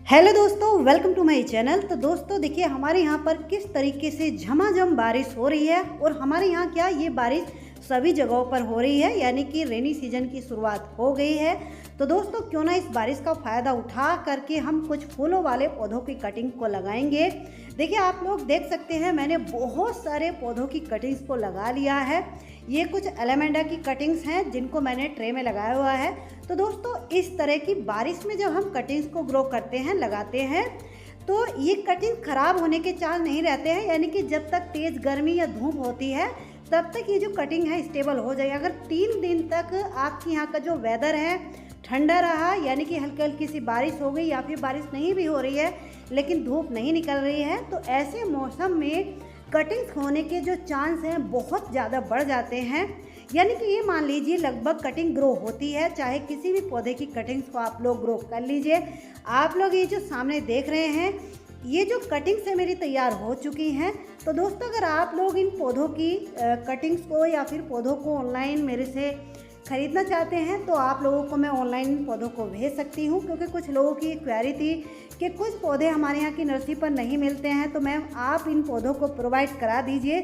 Hello दोस्तों, welcome to my channel. तो दोस्तों देखिए, हमारे यहाँ पर किस तरीके से झमाझम बारिश हो रही है और हमारे यहाँ क्या ये बारिश सभी जगहों पर हो रही है, यानी कि रेनी सीजन की शुरुआत हो गई है। तो दोस्तों क्यों ना इस बारिश का फ़ायदा उठा करके हम कुछ फूलों वाले पौधों की कटिंग को लगाएंगे। देखिए, आप लोग देख सकते हैं मैंने बहुत सारे पौधों की कटिंग्स को लगा लिया है। ये कुछ एलोवेंडा की कटिंग्स हैं जिनको मैंने ट्रे में लगाया हुआ है। तो दोस्तों इस तरह की बारिश में जब हम कटिंग्स को ग्रो करते हैं, लगाते हैं, तो ये कटिंग ख़राब होने के चांस नहीं रहते हैं। यानी कि जब तक तेज़ गर्मी या धूप होती है तब तक ये जो कटिंग है स्टेबल हो जाएगी। अगर 3 दिन तक आपके यहाँ का जो वेदर है ठंडा रहा, यानी कि हल्की हल्की सी बारिश हो गई या फिर बारिश नहीं भी हो रही है लेकिन धूप नहीं निकल रही है, तो ऐसे मौसम में कटिंग्स होने के जो चांस हैं बहुत ज़्यादा बढ़ जाते हैं। यानी कि ये मान लीजिए लगभग कटिंग ग्रो होती है, चाहे किसी भी पौधे की कटिंग्स को आप लोग ग्रो कर लीजिए। आप लोग ये जो सामने देख रहे हैं, ये जो कटिंग्स है मेरी तैयार हो चुकी हैं। तो दोस्तों अगर आप लोग इन पौधों की कटिंग्स को या फिर पौधों को ऑनलाइन मेरे से ख़रीदना चाहते हैं तो आप लोगों को मैं ऑनलाइन इन पौधों को भेज सकती हूँ, क्योंकि कुछ लोगों की क्वेरी थी कि कुछ पौधे हमारे यहाँ की नर्सरी पर नहीं मिलते हैं, तो मैम आप इन पौधों को प्रोवाइड करा दीजिए।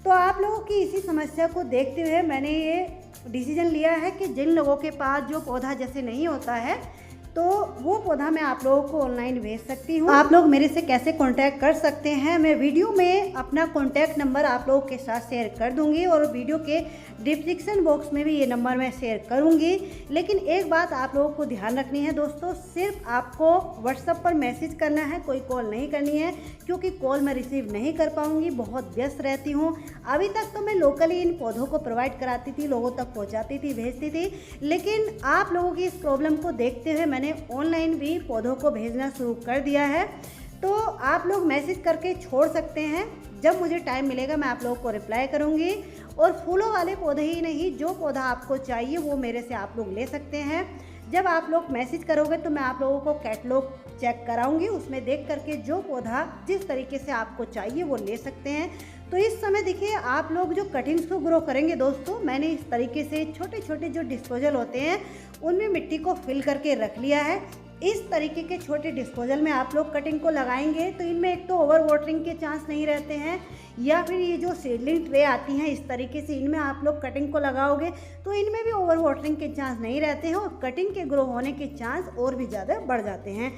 तो आप लोगों की इसी समस्या को देखते हुए मैंने ये डिसीजन लिया है कि जिन लोगों के पास जो पौधा जैसे नहीं होता है तो वो पौधा मैं आप लोगों को ऑनलाइन भेज सकती हूँ। आप लोग मेरे से कैसे कांटेक्ट कर सकते हैं, मैं वीडियो में अपना कांटेक्ट नंबर आप लोगों के साथ शेयर कर दूंगी और वीडियो के डिस्क्रिप्शन बॉक्स में भी ये नंबर मैं शेयर करूंगी। लेकिन एक बात आप लोगों को ध्यान रखनी है दोस्तों, सिर्फ आपको व्हाट्सएप पर मैसेज करना है, कोई कॉल नहीं करनी है, क्योंकि कॉल मैं रिसीव नहीं कर पाऊँगी, बहुत व्यस्त रहती हूँ। अभी तक तो मैं लोकली इन पौधों को प्रोवाइड कराती थी, लोगों तक पहुँचाती थी, भेजती थी, लेकिन आप लोगों की इस प्रॉब्लम को देखते हुए मैंने ऑनलाइन भी पौधों को भेजना शुरू कर दिया है। तो आप लोग मैसेज करके छोड़ सकते हैं, जब मुझे टाइम मिलेगा मैं आप लोगों को रिप्लाई करूंगी। और फूलों वाले पौधे ही नहीं, जो पौधा आपको चाहिए वो मेरे से आप लोग ले सकते हैं। जब आप लोग मैसेज करोगे तो मैं आप लोगों को कैटलॉग चेक कराऊंगी, उसमें देख करके जो पौधा जिस तरीके से आपको चाहिए वो ले सकते हैं। तो इस समय देखिए, आप लोग जो कटिंग्स को ग्रो करेंगे दोस्तों, मैंने इस तरीके से छोटे छोटे जो डिस्पोजल होते हैं उनमें मिट्टी को फिल करके रख लिया है। इस तरीके के छोटे डिस्पोजल में आप लोग कटिंग को लगाएंगे तो इनमें एक तो ओवर वाटरिंग के चांस नहीं रहते हैं, या फिर ये जो सीडलिंग ट्रे आती हैं इस तरीके से इनमें आप लोग कटिंग को लगाओगे तो इनमें भी ओवर वाटरिंग के चांस नहीं रहते हैं और कटिंग के ग्रो होने के चांस और भी ज़्यादा बढ़ जाते हैं।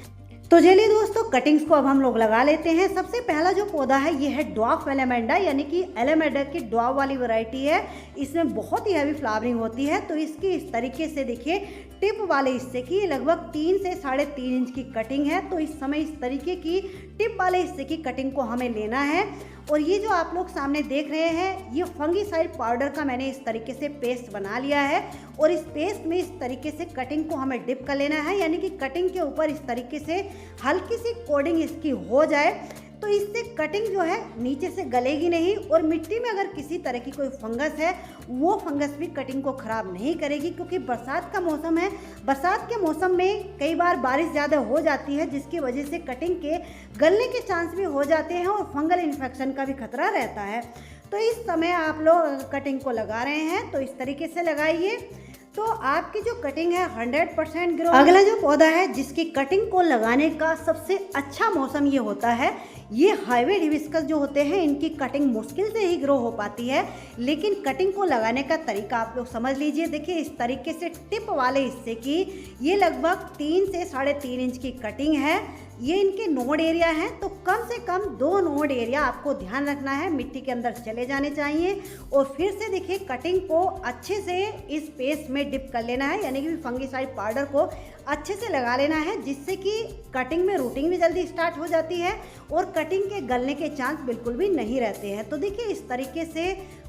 तो चलिए दोस्तों, कटिंग्स को अब हम लोग लगा लेते हैं। सबसे पहला जो पौधा है ये है ड्वार्फ एलोवेंडा, यानी कि एलोवेंडा की ड्वार्फ वाली वैरायटी है। इसमें बहुत ही हैवी फ्लावरिंग होती है। तो इसकी इस तरीके से देखिए टिप वाले हिस्से की लगभग 3 से 3.5 इंच की कटिंग है। तो इस समय इस तरीके की टिप वाले हिस्से की कटिंग को हमें लेना है। और ये जो आप लोग सामने देख रहे हैं, ये फंगीसाइड पाउडर का मैंने इस तरीके से पेस्ट बना लिया है और इस पेस्ट में इस तरीके से कटिंग को हमें डिप कर लेना है, यानी कि कटिंग के ऊपर इस तरीके से हल्की सी कोडिंग इसकी हो जाए। तो इससे कटिंग जो है नीचे से गलेगी नहीं और मिट्टी में अगर किसी तरह की कोई फंगस है वो फंगस भी कटिंग को ख़राब नहीं करेगी, क्योंकि बरसात का मौसम है। बरसात के मौसम में कई बार बारिश ज़्यादा हो जाती है जिसकी वजह से कटिंग के गलने के चांस भी हो जाते हैं और फंगल इन्फेक्शन का भी खतरा रहता है। तो इस समय आप लोग कटिंग को लगा रहे हैं तो इस तरीके से लगाइए, तो आपकी जो कटिंग है 100% ग्रो। अगला जो पौधा है जिसकी कटिंग को लगाने का सबसे अच्छा मौसम ये होता है, ये हाईवे हिबिस्कस जो होते हैं, इनकी कटिंग मुश्किल से ही ग्रो हो पाती है, लेकिन कटिंग को लगाने का तरीका आप लोग समझ लीजिए। देखिए इस तरीके से टिप वाले हिस्से की ये लगभग 3 से 3.5 इंच की कटिंग है। ये इनके नोड एरिया हैं, तो कम से कम 2 नोड एरिया आपको ध्यान रखना है, मिट्टी के अंदर चले जाने चाहिए। और फिर से देखिए कटिंग को अच्छे से इस पेस्ट में डिप कर लेना है, यानी कि फंगीसाइड पाउडर को अच्छे से लगा लेना है, जिससे कि कटिंग में रूटिंग भी जल्दी स्टार्ट हो जाती है और कटिंग के गलने के चांस बिल्कुल भी नहीं रहते हैं। तो देखिए इस तरीके से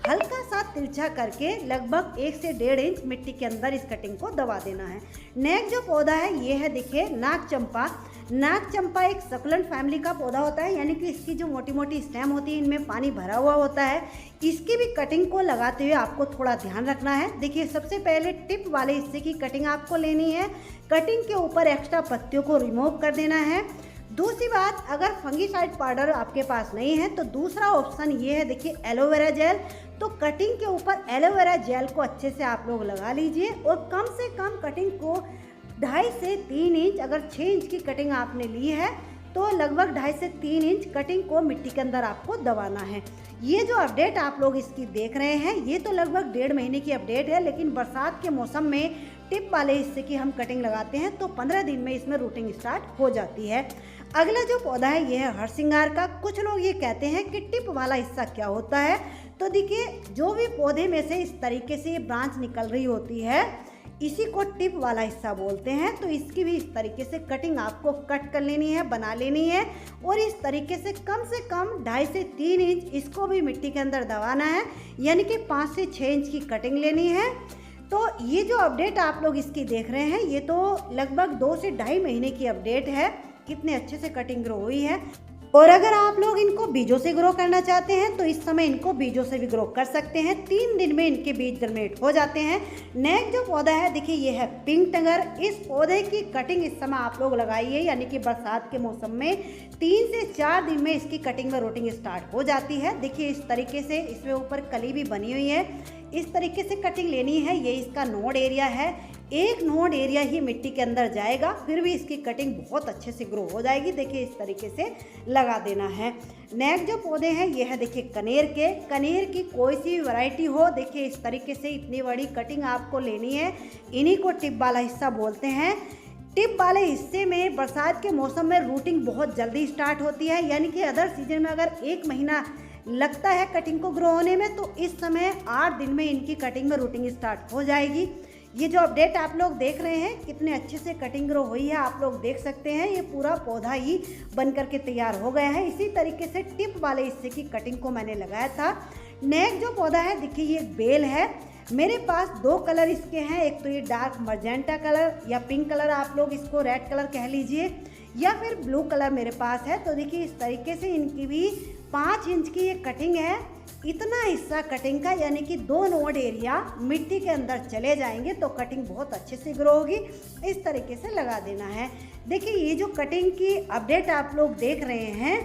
हल्का सा तिरछा करके लगभग 1 से 1.5 इंच मिट्टी के अंदर इस कटिंग को दबा देना है। नेक्स्ट जो पौधा है ये है देखिए नाग चंपा। नाग चंपा एक सकलेंट फैमिली का पौधा होता है, यानी कि इसकी जो मोटी मोटी स्टेम होती है इनमें पानी भरा हुआ होता है। इसकी भी कटिंग को लगाते हुए आपको थोड़ा ध्यान रखना है। देखिए सबसे पहले टिप वाले हिस्से की कटिंग आपको लेनी है, कटिंग के ऊपर एक्स्ट्रा पत्तियों को रिमूव कर देना है। दूसरी बात, अगर फंगीसाइड पाउडर आपके पास नहीं है तो दूसरा ऑप्शन ये है देखिए एलोवेरा जेल। तो कटिंग के ऊपर एलोवेरा जेल को अच्छे से आप लोग लगा लीजिए और कम से कम कटिंग को 2.5 से 3 इंच, अगर 6 इंच की कटिंग आपने ली है तो लगभग 2.5 से 3 इंच कटिंग को मिट्टी के अंदर आपको दबाना है। ये जो अपडेट आप लोग इसकी देख रहे हैं ये तो लगभग 1.5 महीने की अपडेट है, लेकिन बरसात के मौसम में टिप वाले हिस्से की हम कटिंग लगाते हैं तो 15 दिन में इसमें रूटिंग स्टार्ट हो जाती है। अगला जो पौधा है ये है हरसिंगार का। कुछ लोग ये कहते हैं कि टिप वाला हिस्सा क्या होता है, तो देखिए जो भी पौधे में से इस तरीके से ये ब्रांच निकल रही होती है इसी को टिप वाला हिस्सा बोलते हैं। तो इसकी भी इस तरीके से कटिंग आपको कट कर लेनी है, बना लेनी है और इस तरीके से कम 2.5 से 3 इंच इसको भी मिट्टी के अंदर दबाना है, यानी कि 5 से 6 इंच की कटिंग लेनी है। तो ये जो अपडेट आप लोग इसकी देख रहे हैं ये तो लगभग 2 से 2.5 महीने की अपडेट है। कितने अच्छे से कटिंग ग्रो हुई है। और अगर आप लोग इनको बीजों से ग्रो करना चाहते हैं तो इस समय इनको बीजों से भी ग्रो कर सकते हैं। 3 दिन में इनके बीज जर्मिनेट हो जाते हैं। नेक्स्ट जो पौधा है देखिए ये है पिंक टगर। इस पौधे की कटिंग इस समय आप लोग लगाइए, यानी कि बरसात के मौसम में 3 से 4 दिन में इसकी कटिंग व रूटिंग स्टार्ट हो जाती है। देखिए इस तरीके से इसमें ऊपर कली भी बनी हुई है, इस तरीके से कटिंग लेनी है। ये इसका नोड एरिया है, एक नोड एरिया ही मिट्टी के अंदर जाएगा, फिर भी इसकी कटिंग बहुत अच्छे से ग्रो हो जाएगी। देखिए इस तरीके से लगा देना है। नेक्स्ट जो पौधे हैं ये है देखिए कनेर के। कनेर की कोई सी वैरायटी हो, देखिए इस तरीके से इतनी बड़ी कटिंग आपको लेनी है। इन्हीं को टिप वाला हिस्सा बोलते हैं। टिप वाले हिस्से में बरसात के मौसम में रूटिंग बहुत जल्दी स्टार्ट होती है, यानी कि अदर सीजन में अगर 1 महीना लगता है कटिंग को ग्रो होने में तो इस समय 8 दिन में इनकी कटिंग में रूटिंग स्टार्ट हो जाएगी। ये जो अपडेट आप लोग देख रहे हैं कितने अच्छे से कटिंग ग्रो हुई है, आप लोग देख सकते हैं। ये पूरा पौधा ही बन करके तैयार हो गया है। इसी तरीके से टिप वाले हिस्से की कटिंग को मैंने लगाया था। नेक्स्ट जो पौधा है देखिए ये बेल है। मेरे पास 2 कलर इसके हैं, एक तो ये डार्क मजेंटा कलर या पिंक कलर, आप लोग इसको रेड कलर कह लीजिए, या फिर ब्लू कलर मेरे पास है। तो देखिए इस तरीके से इनकी भी 5 इंच की ये कटिंग है। इतना हिस्सा कटिंग का, यानी कि 2 नोड एरिया मिट्टी के अंदर चले जाएंगे तो कटिंग बहुत अच्छे से ग्रो होगी। इस तरीके से लगा देना है। देखिए ये जो कटिंग की अपडेट आप लोग देख रहे हैं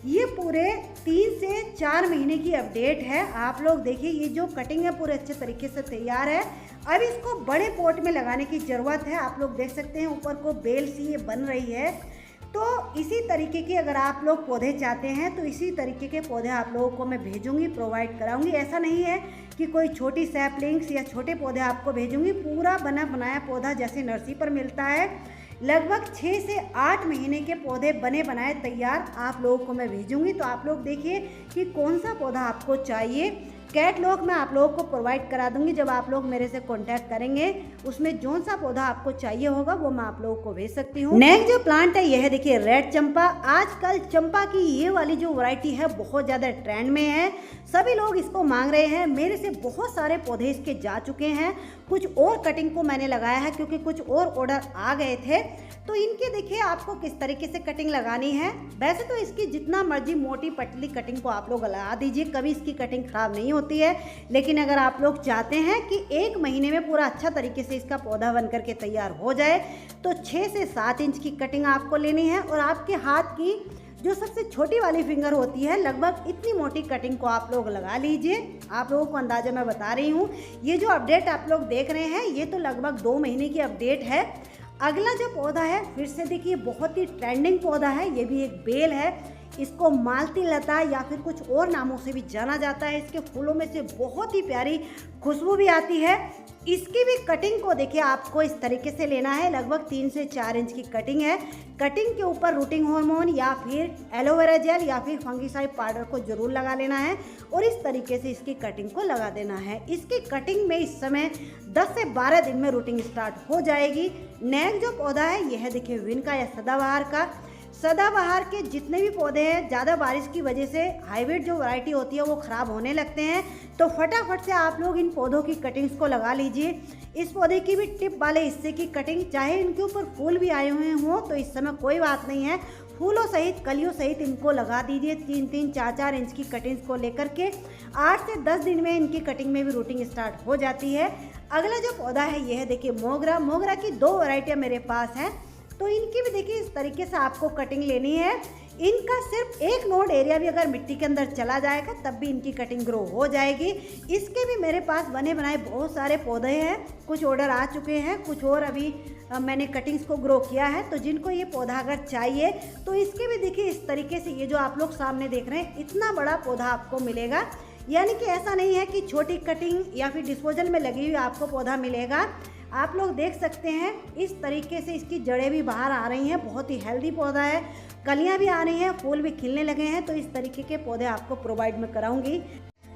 ये पूरे 3 से 4 महीने की अपडेट है। आप लोग देखिए ये जो कटिंग है पूरे अच्छे तरीके से तैयार है। अब इसको बड़े पॉट में लगाने की ज़रूरत है। आप लोग देख सकते हैं ऊपर को बेल सी ये बन रही है। तो इसी तरीके की अगर आप लोग पौधे चाहते हैं तो इसी तरीके के पौधे आप लोगों को मैं भेजूंगी, प्रोवाइड कराऊंगी। ऐसा नहीं है कि कोई छोटी सैपलिंग्स या छोटे पौधे आपको भेजूंगी। पूरा बना बनाया पौधा जैसे नर्सरी पर मिलता है, लगभग 6 से 8 महीने के पौधे बने बनाए तैयार आप लोगों को मैं भेजूंगी। तो आप लोग देखिए कि कौन सा पौधा आपको चाहिए। कैटलॉग मैं आप लोगों को प्रोवाइड करा दूंगी। जब आप लोग मेरे से कांटेक्ट करेंगे उसमें जो सा पौधा आपको चाहिए होगा वो मैं आप लोगों को भेज सकती हूँ। नेक्स्ट जो प्लांट है यह है देखिए रेड चंपा। आजकल चंपा की ये वाली जो वैरायटी है बहुत ज़्यादा ट्रेंड में है, सभी लोग इसको मांग रहे हैं। मेरे से बहुत सारे पौधे इसके जा चुके हैं। कुछ और कटिंग को मैंने लगाया है क्योंकि कुछ और ऑर्डर आ गए थे। तो इनके देखिए आपको किस तरीके से कटिंग लगानी है। वैसे तो इसकी जितना मर्जी मोटी पतली कटिंग को आप लोग लगा दीजिए, कभी इसकी कटिंग खराब नहीं होती है। लेकिन अगर आप लोग चाहते हैं कि 1 महीने में पूरा अच्छा तरीके से इसका पौधा बन करके तैयार हो जाए तो 6 से 7 इंच की कटिंग आपको लेनी है। और आपके हाथ की जो सबसे छोटी वाली फिंगर होती है लगभग इतनी मोटी कटिंग को आप लोग लगा लीजिए। आप लोगों को अंदाजा मैं बता रही हूँ। ये जो अपडेट आप लोग देख रहे हैं ये तो लगभग 2 महीने की अपडेट है। अगला जो पौधा है फिर से देखिए बहुत ही ट्रेंडिंग पौधा है। ये भी एक बेल है। इसको मालती लता या फिर कुछ और नामों से भी जाना जाता है। इसके फूलों में से बहुत ही प्यारी खुशबू भी आती है। इसकी भी कटिंग को देखिए आपको इस तरीके से लेना है। लगभग 3 से 4 इंच की कटिंग है। कटिंग के ऊपर रूटिंग हार्मोन या फिर एलोवेरा जेल या फिर फंगीसाइड पाउडर को जरूर लगा लेना है और इस तरीके से इसकी कटिंग को लगा देना है। इसकी कटिंग में इस समय 10 से 12 दिन में रूटिंग स्टार्ट हो जाएगी। नेक्स्ट जो पौधा है यह है देखिए विनका या सदाबहार का। सदाबहार के जितने भी पौधे हैं ज़्यादा बारिश की वजह से हाइब्रिड जो वैरायटी होती है वो ख़राब होने लगते हैं। तो फटाफट से आप लोग इन पौधों की कटिंग्स को लगा लीजिए। इस पौधे की भी टिप वाले हिस्से की कटिंग, चाहे इनके ऊपर फूल भी आए हुए हों तो इस समय कोई बात नहीं है, फूलों सहित कलियों सहित इनको लगा दीजिए। 3-3, 4-4 इंच की कटिंग्स को लेकर के 8 से 10 दिन में इनकी कटिंग में भी रूटिंग स्टार्ट हो जाती है। अगला जो पौधा है यह है देखिए मोगरा। मोगरा की 2 वैरायटियाँ मेरे पास हैं। तो इनकी भी देखिए इस तरीके से आपको कटिंग लेनी है। इनका सिर्फ एक नोड एरिया भी अगर मिट्टी के अंदर चला जाएगा तब भी इनकी कटिंग ग्रो हो जाएगी। इसके भी मेरे पास बने बनाए बहुत सारे पौधे हैं। कुछ ऑर्डर आ चुके हैं, कुछ और अभी मैंने कटिंग्स को ग्रो किया है। तो जिनको ये पौधा अगर चाहिए तो इसके भी देखिए इस तरीके से, ये जो आप लोग सामने देख रहे हैं, इतना बड़ा पौधा आपको मिलेगा। यानी कि ऐसा नहीं है कि छोटी कटिंग या फिर डिस्पोजल में लगी हुई आपको पौधा मिलेगा। आप लोग देख सकते हैं इस तरीके से इसकी जड़ें भी बाहर आ रही हैं, बहुत ही हेल्दी पौधा है, कलियां भी आ रही हैं, फूल भी खिलने लगे हैं। तो इस तरीके के पौधे आपको प्रोवाइड में कराऊंगी।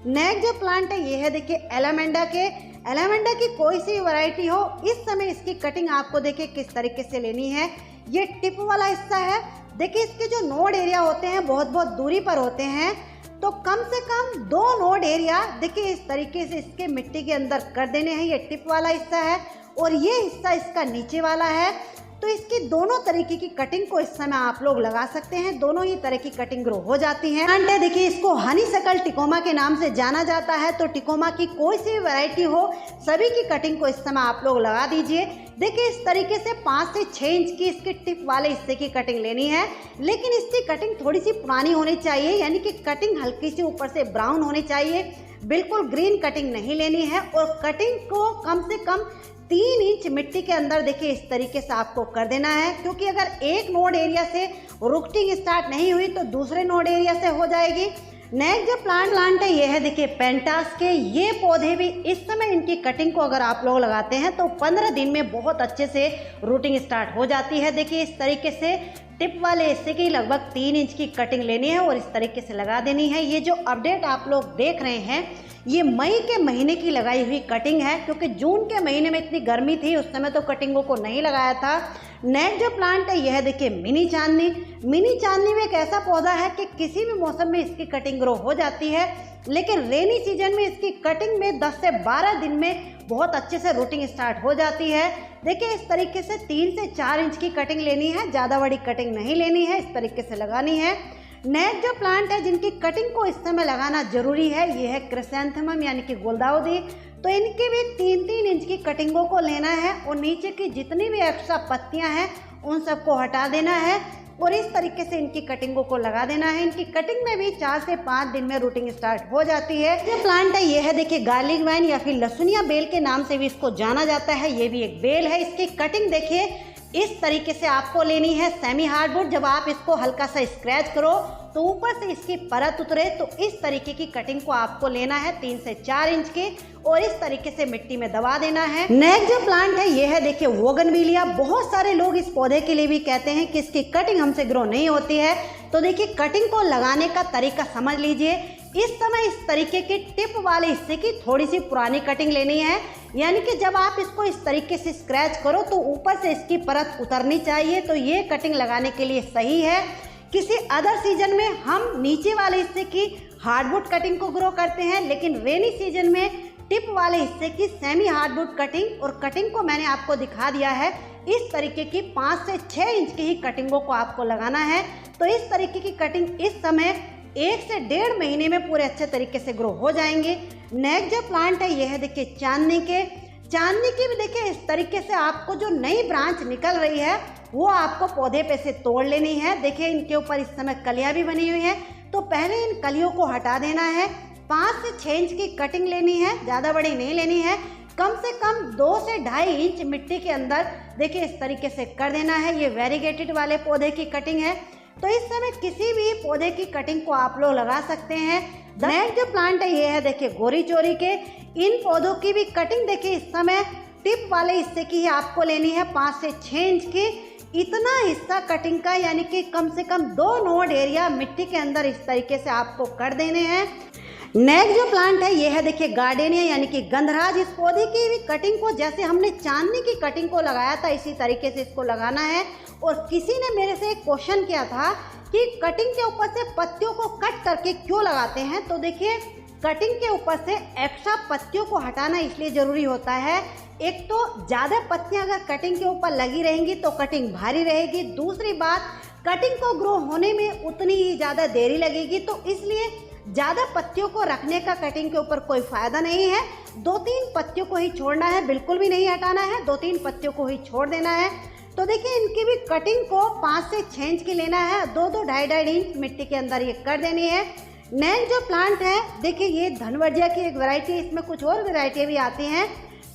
नेक्स्ट जो प्लांट है ये है देखिए एलामेंडा के। एलामेंडा की कोई सी वैरायटी हो, इस समय इसकी कटिंग आपको देखिए किस तरीके से लेनी है। ये टिप वाला हिस्सा है, देखिए इसके जो नोड एरिया होते हैं बहुत दूरी पर होते हैं। तो कम से कम 2 नोड एरिया देखिए इस तरीके से इसके मिट्टी के अंदर कर देने हैं। ये टिप वाला हिस्सा है और ये हिस्सा इसका नीचे वाला है। तो इसकी दोनों तरीके की कटिंग को इस समय आप लोग लगा सकते हैं, दोनों ही तरह की कटिंग ग्रो हो जाती है। प्लांट है देखिए, इसको हनीसकल टिकोमा के नाम से जाना जाता है। तो टिकोमा की कोई सी वैरायटी हो, सभी की कटिंग को इस समय आप लोग लगा दीजिए। देखिए इस तरीके से 5 से 6 इंच की इसके टिप वाले हिस्से की कटिंग लेनी है, लेकिन इसकी कटिंग थोड़ी सी पुरानी होनी चाहिए, यानी कि कटिंग हल्की सी ऊपर से ब्राउन होनी चाहिए, बिल्कुल ग्रीन कटिंग नहीं लेनी है। और कटिंग को कम से कम 3 इंच मिट्टी के अंदर देखिए इस तरीके से आपको कर देना है, क्योंकि अगर एक नोड एरिया से रूटिंग स्टार्ट नहीं हुई तो दूसरे नोड एरिया से हो जाएगी। नेक्स्ट जो प्लांट है ये है देखिए पेंटास के। ये पौधे भी इस समय इनकी कटिंग को अगर आप लोग लगाते हैं तो 15 दिन में बहुत अच्छे से रूटिंग स्टार्ट हो जाती है। देखिए इस तरीके से टिप वाले हिस्से की लगभग 3 इंच की कटिंग लेनी है और इस तरीके से लगा देनी है। ये जो अपडेट आप लोग देख रहे हैं ये मई के महीने की लगाई हुई कटिंग है, क्योंकि जून के महीने में इतनी गर्मी थी, उस समय तो कटिंगों को नहीं लगाया था। नेक्स्ट जो प्लांट है यह देखिए मिनी चांदनी। मिनी चांदनी में एक ऐसा पौधा है कि किसी भी मौसम में इसकी कटिंग ग्रो हो जाती है, लेकिन रेनी सीजन में इसकी कटिंग में 10 से 12 दिन में बहुत अच्छे से रूटिंग स्टार्ट हो जाती है। देखिए इस तरीके से 3 से 4 इंच की कटिंग लेनी है, ज़्यादा बड़ी कटिंग नहीं लेनी है, इस तरीके से लगानी है। नेक्स्ट जो प्लांट है जिनकी कटिंग को इस समय लगाना जरूरी है ये है क्रिसैंथेमम यानी कि गुलदाउदी। तो इनकी भी 3-3 इंच की कटिंगों को लेना है और नीचे की जितनी भी एक्स्ट्रा पत्तियां हैं उन सबको हटा देना है और इस तरीके से इनकी कटिंगों को लगा देना है। इनकी कटिंग में भी 4 से 5 दिन में रूटिंग स्टार्ट हो जाती है। जो प्लांट है ये है देखिए गार्लिक वाइन या फिर लहसुनिया बेल के नाम से भी इसको जाना जाता है। ये भी एक बेल है। इसकी कटिंग देखिए इस तरीके से आपको लेनी है सेमी हार्डवुड। जब आप इसको हल्का सा स्क्रैच करो तो ऊपर से इसकी परत उतरे, तो इस तरीके की कटिंग को आपको लेना है 3 से 4 इंच की और इस तरीके से मिट्टी में दबा देना है। नेक्स्ट जो प्लांट है ये है देखिए बोगनविलिया। बहुत सारे लोग इस पौधे के लिए भी कहते हैं कि इसकी कटिंग हमसे ग्रो नहीं होती है। तो देखिए कटिंग को लगाने का तरीका समझ लीजिए। इस समय इस तरीके के टिप वाले हिस्से की थोड़ी सी पुरानी कटिंग लेनी है, यानी कि जब आप इसको इस तरीके से स्क्रैच करो तो ऊपर से इसकी परत उतरनी चाहिए। तो ये कटिंग लगाने के लिए सही है। किसी अदर सीजन में हम नीचे वाले हिस्से की हार्डवुड कटिंग को ग्रो करते हैं, लेकिन रेनी सीजन में टिप वाले हिस्से की सेमी हार्डवुड कटिंग, और कटिंग को मैंने आपको दिखा दिया है। इस तरीके की 5 से 6 इंच की ही कटिंगों को आपको लगाना है। तो इस तरीके की कटिंग इस समय 1 से 1.5 महीने में पूरे अच्छे तरीके से ग्रो हो जाएंगे। नेक्स्ट जो प्लांट है यह है देखिए चांदनी के। चांदनी की भी देखिए इस तरीके से आपको जो नई ब्रांच निकल रही है वो आपको पौधे पे से तोड़ लेनी है। देखिए इनके ऊपर इस समय कलियां भी बनी हुई हैं, तो पहले इन कलियों को हटा देना है। 5 से 6 इंच की कटिंग लेनी है, ज़्यादा बड़ी नहीं लेनी है। कम से कम 2 से 2.5 इंच मिट्टी के अंदर देखिए इस तरीके से कर देना है। ये वेरीगेटेड वाले पौधे की कटिंग है। तो इस समय किसी भी पौधे की कटिंग को आप लोग लगा सकते हैं। नेक्स्ट जो प्लांट है ये है देखिए गोरी चोरी के। इन पौधों की भी कटिंग देखिए इस समय टिप वाले हिस्से की ही आपको लेनी है 5 से 6 इंच की। इतना हिस्सा कटिंग का, यानी कि कम से कम 2 नोड एरिया मिट्टी के अंदर इस तरीके से आपको कर देने हैं। नेक्स्ट जो प्लांट है ये है देखिए गार्डेनिया यानी कि गंधराज। इस पौधे की भी कटिंग को जैसे हमने चांदनी की कटिंग को लगाया था इसी तरीके से इसको लगाना है। और किसी ने मेरे से एक क्वेश्चन किया था कि कटिंग के ऊपर से पत्तियों को कट करके क्यों लगाते हैं। तो देखिए कटिंग के ऊपर से एक्स्ट्रा पत्तियों को हटाना इसलिए ज़रूरी होता है। एक तो ज़्यादा पत्तियां अगर कटिंग के ऊपर लगी रहेंगी तो कटिंग भारी रहेगी। दूसरी बात, कटिंग को ग्रो होने में उतनी ही ज़्यादा देरी लगेगी। तो इसलिए ज़्यादा पत्तियों को रखने का कटिंग के ऊपर कोई फ़ायदा नहीं है। 2-3 पत्तियों को ही छोड़ना है, बिल्कुल भी नहीं हटाना है। 2-3 पत्तियों को ही छोड़ देना है। तो देखिए इनकी भी कटिंग को 5 से 6 इंच की लेना है। 2-2, 2.5 इंच मिट्टी के अंदर ये कर देनी है। नेक्स्ट जो प्लांट है देखिए ये धनवर्जिया की एक वैरायटी है। इसमें कुछ और वैरायटी भी आती हैं।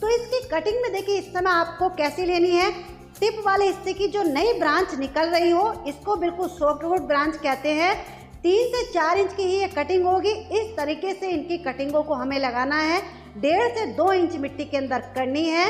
तो इसकी कटिंग में देखिए इस समय आपको कैसी लेनी है, टिप वाले हिस्से की जो नई ब्रांच निकल रही हो इसको बिल्कुल सॉफ्टवुड ब्रांच कहते हैं। 3 से 4 इंच की ही ये कटिंग होगी। इस तरीके से इनकी कटिंगों को हमें लगाना है। 1.5 से 2 इंच मिट्टी के अंदर करनी है।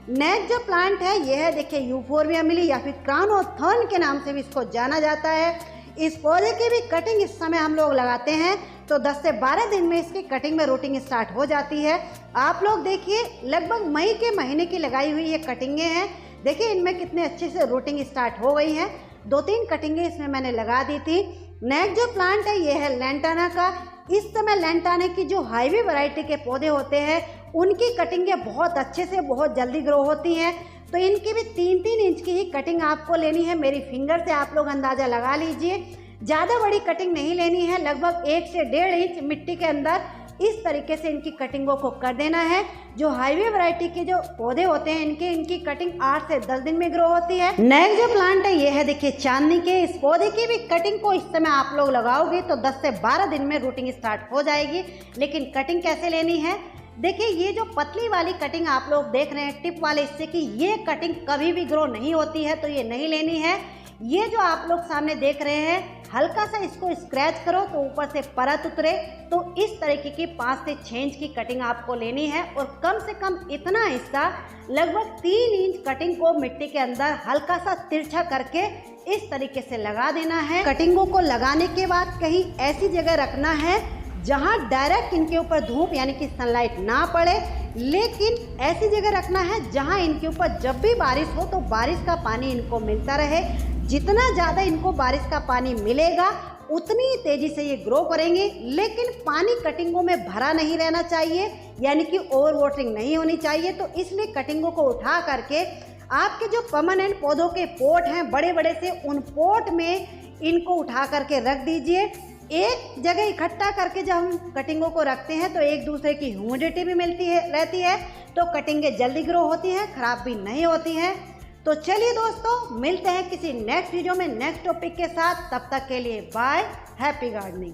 नेक्स्ट जो प्लांट है यह है, देखिए यूफोर्बिया मिली या फिर क्राउन ऑफ थॉर्न के नाम से भी इसको जाना जाता है। इस पौधे की भी कटिंग इस समय हम लोग लगाते हैं तो 10 से 12 दिन में इसकी कटिंग में रूटिंग स्टार्ट हो जाती है। आप लोग देखिए लगभग मई के महीने की लगाई हुई ये कटिंगें हैं। देखिए इनमें कितने अच्छे से रूटिंग स्टार्ट हो गई हैं। 2-3 कटिंगें इसमें मैंने लगा दी थी। नेक्स्ट जो प्लांट है ये है लैंटाना का। इस समय लैंटाना की जो हाईवे वैरायटी के पौधे होते हैं उनकी कटिंगें बहुत अच्छे से बहुत जल्दी ग्रो होती हैं। तो इनकी भी 3-3 इंच की ही कटिंग आपको लेनी है। मेरी फिंगर से आप लोग अंदाज़ा लगा लीजिए। ज़्यादा बड़ी कटिंग नहीं लेनी है। लगभग 1 से 1.5 इंच मिट्टी के अंदर इस तरीके से इनकी कटिंगों को कर देना है। जो हाईवे वैरायटी के जो पौधे होते हैं इनकी कटिंग 8 से 10 दिन में ग्रो होती है। नेक्स्ट जो प्लांट है ये है, देखिए चांदनी के। इस पौधे की भी कटिंग को इस समय आप लोग लगाओगे तो 10 से 12 दिन में रूटिंग स्टार्ट हो जाएगी। लेकिन कटिंग कैसे लेनी है, देखिए ये जो पतली वाली कटिंग आप लोग देख रहे हैं टिप वाले हिस्से की, ये कटिंग कभी भी ग्रो नहीं होती है तो ये नहीं लेनी है। ये जो आप लोग सामने देख रहे हैं हल्का सा इसको स्क्रैच करो तो ऊपर से परत उतरे, तो इस तरीके की 5 से 6 इंच की कटिंग आपको लेनी है। और कम से कम इतना हिस्सा लगभग 3 इंच कटिंग को मिट्टी के अंदर हल्का सा तिरछा करके इस तरीके से लगा देना है। कटिंगों को लगाने के बाद कहीं ऐसी जगह रखना है जहां डायरेक्ट इनके ऊपर धूप यानी कि सनलाइट ना पड़े, लेकिन ऐसी जगह रखना है जहां इनके ऊपर जब भी बारिश हो तो बारिश का पानी इनको मिलता रहे। जितना ज़्यादा इनको बारिश का पानी मिलेगा उतनी तेज़ी से ये ग्रो करेंगे। लेकिन पानी कटिंगों में भरा नहीं रहना चाहिए, यानी कि ओवर वाटरिंग नहीं होनी चाहिए। तो इसलिए कटिंगों को उठा करके आपके जो परमानेंट पौधों के पोट हैं बड़े बड़े से, उन पोट में इनको उठा करके रख दीजिए। एक जगह इकट्ठा करके जब हम कटिंगों को रखते हैं तो एक दूसरे की ह्यूमिडिटी भी रहती है तो कटिंगें जल्दी ग्रो होती हैं, खराब भी नहीं होती हैं। तो चलिए दोस्तों, मिलते हैं किसी नेक्स्ट वीडियो में नेक्स्ट टॉपिक के साथ। तब तक के लिए बाय, हैप्पी गार्डनिंग।